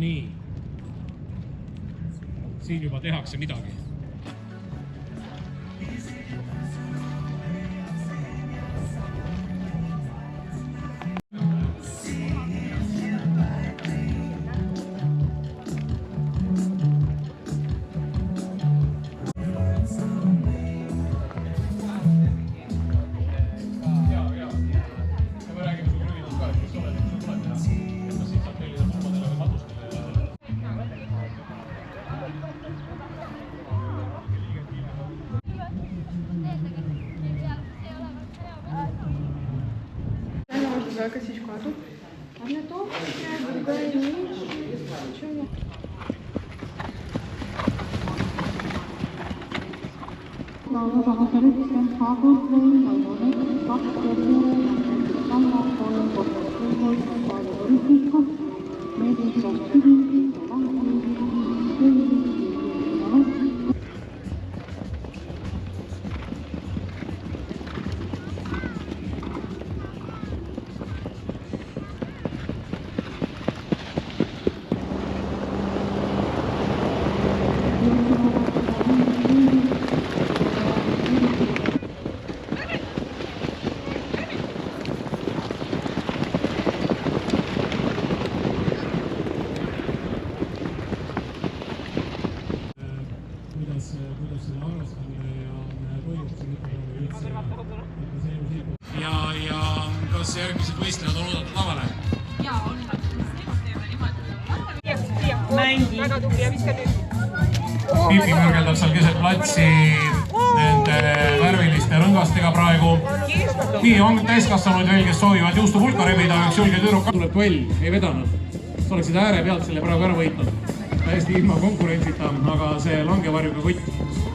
Nii. Siin juba tehakse midagi. Закосить кладу. А на то другая меньше. Почему? Kuidas selle arvestamine ja toimub ja kas järgmised võistlejad on oodatud lavale? Jaa, on. Teeme niimoodi. Mängi. Väga tubli ja viska nüüd. Pipi mürgeldab seal keset platsi nende värviliste rõngastega praegu. Nii on täiskasvanud veel, kes soovivad juustupulka rebida, üks julge tüdruk. Tuleb duell, ei vedanud. Sa oleksid ääre pealt selle praegu ära võitnud. Täiesti ilma konkurentsita, aga see langevarjuga kott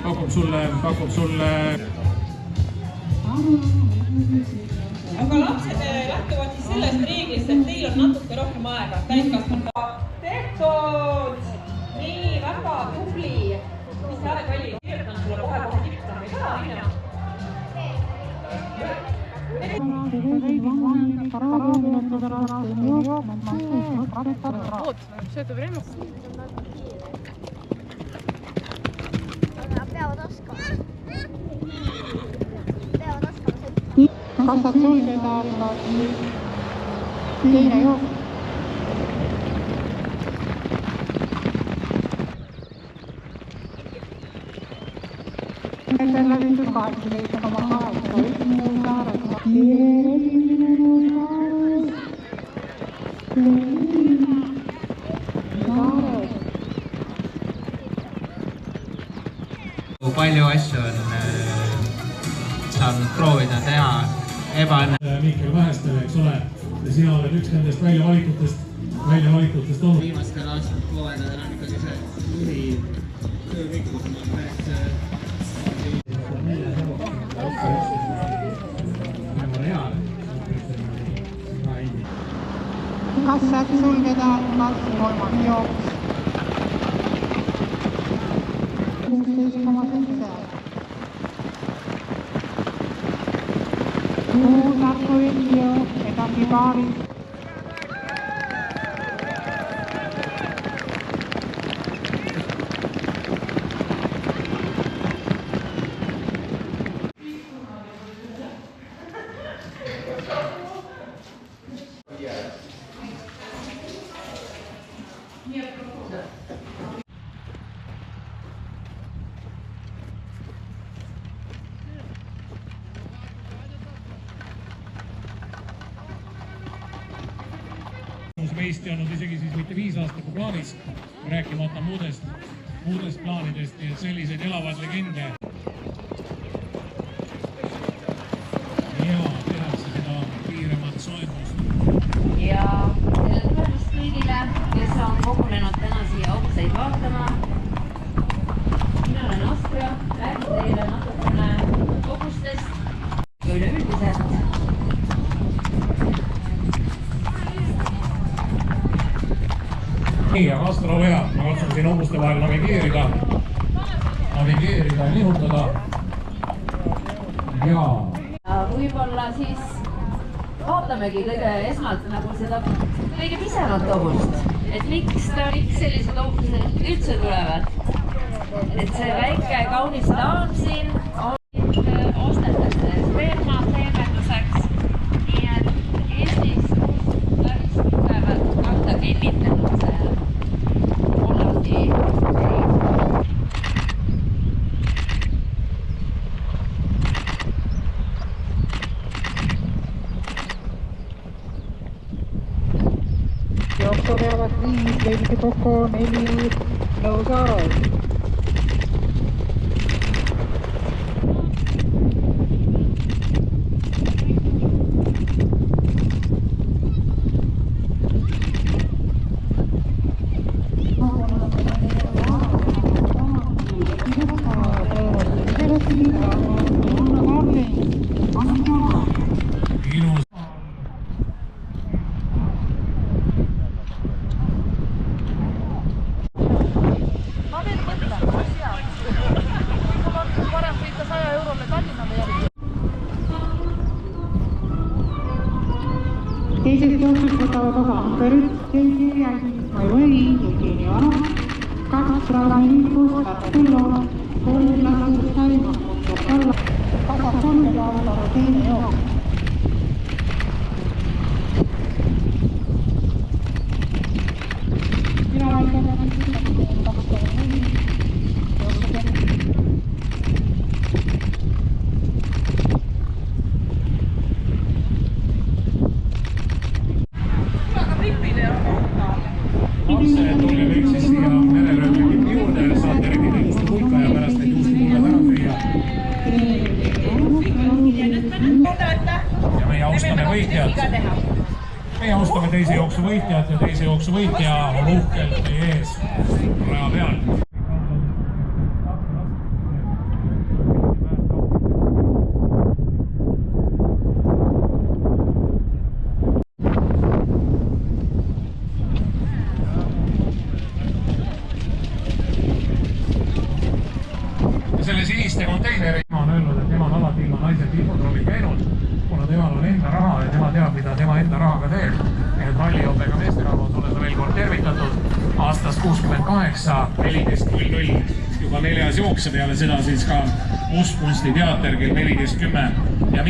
pakub sulle. Aga lapsed lähtuvad siis sellest reeglist, et teil on natuke rohkem aega. Täiskasvanud. Tehtud! Nii, väga tubli. Mis te aeg oli? Kirjutan sulle kohe tipsana või ka, Aina? Вот, все это время. Kassad sulgeda teine jook. Selle viitud 18,8 esimene saarega. Palju asju on saanud proovida teha ebaõnne. Mihkel Vähestele, eks ole, ja sina oled üks nendest väljavalikutest olnud. Viimastel aastatel hooaegadel on ikkagi see juhi töövõikus, Kassad sulgeda, kas kolmas jooks. 16,7. Tartu jook, edasi paaris. meist ei olnud isegi siis mitte 5 aastaku plaanis, rääkimata muudest plaanidest, nii et selliseid elavad legende. Ja tehakse seda kiiremat soendust. Ja tere tulemist kõigile, kes on kogunenud täna siia otseid vaatama. Mina olen Astria, räägin teile natukene kogustest ja üleüldiselt. Nii, aga Astro veab, ma katsun siin hobuste vahel navigeerida ja nihutada. Ja Võib-olla siis vaatamegi kõige esmalt nagu seda kõige pisemat hobust. et miks sellised ootused üldse tulevad. Et see väike kaunis daam siin ostetakse sperma seemenduseks. Nii et Eestis päris tugevad kahta kinnitanud see Hollandi jooksu peavad viis leidsid kokku 4 nõusaaret. Teisest jooksust võtavad osa Perit, Keili, Mai Või, Jevgeni Vana, 2 Raamiliiklust, Tartu Lola, 3 Lassus Taima, Kalla, 3 päeva teine jooks. Lapsed, tulge kõik siis siia mererööpilipi juurde, saate regida juustupulka ja pärast neid juustupulgad ära süüa. Ja meie austame võitjat. Meie austame teise jooksu võitjat ja teise jooksu võitja on uhkelt meie ees raja peal. Selle siniste konteineri tema on öelnud, et tema on alati ilma naiselt infotroomil käinud, kuna temal on enda raha ja tema teab, mida tema enda rahaga teeb. Nii et rallihopega meesterahvas oled veel kord tervitatud aastast 68, 14.00 juba 4. jooks ja peale seda siis ka Mustkunsti teater kell 14.10 ja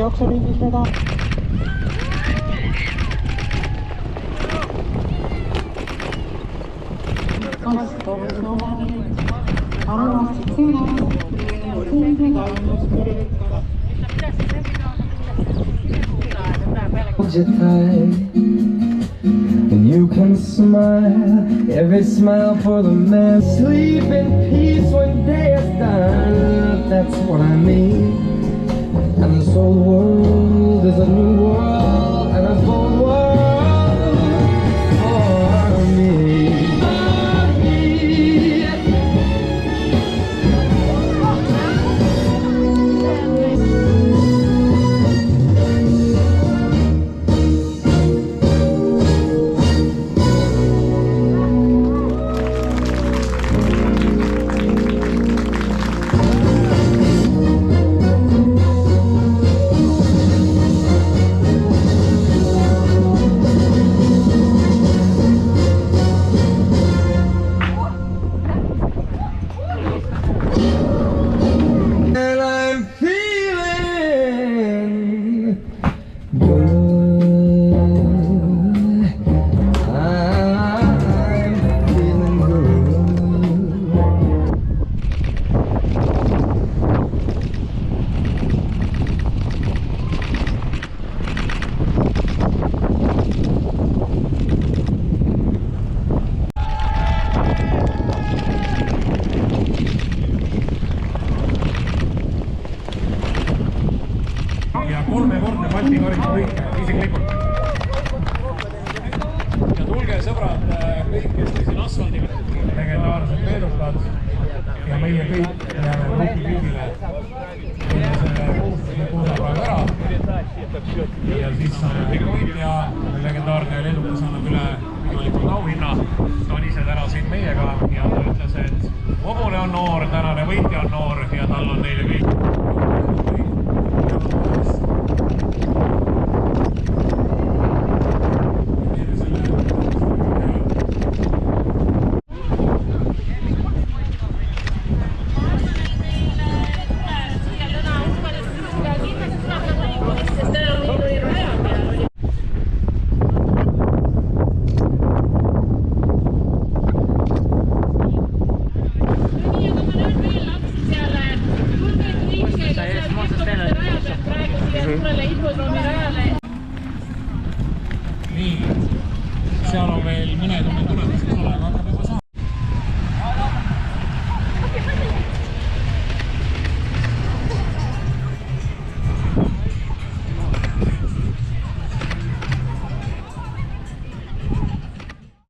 jooksuringis vedab. And you can smile, every smile for the man. Sleep in peace when day is done, that's what I mean. And this old world is a new world, and a whole world for me. sõbrad, kõik, kes te siin asfaldiga, legendaarsed leedukad ja meie kõik jääme pukipildile. Teeme selle kuusa praegu ära ja siis kõik võitja, legendaarne leedukas annab üle võimalikult auhinna. Ta on ise täna siin meiega ja ta ütles, et hobune on noor, tänane võitja on noor ja tal on neile kõik. Nii, seal on veel mõned on meil tulemas, eks ole, aga hakkame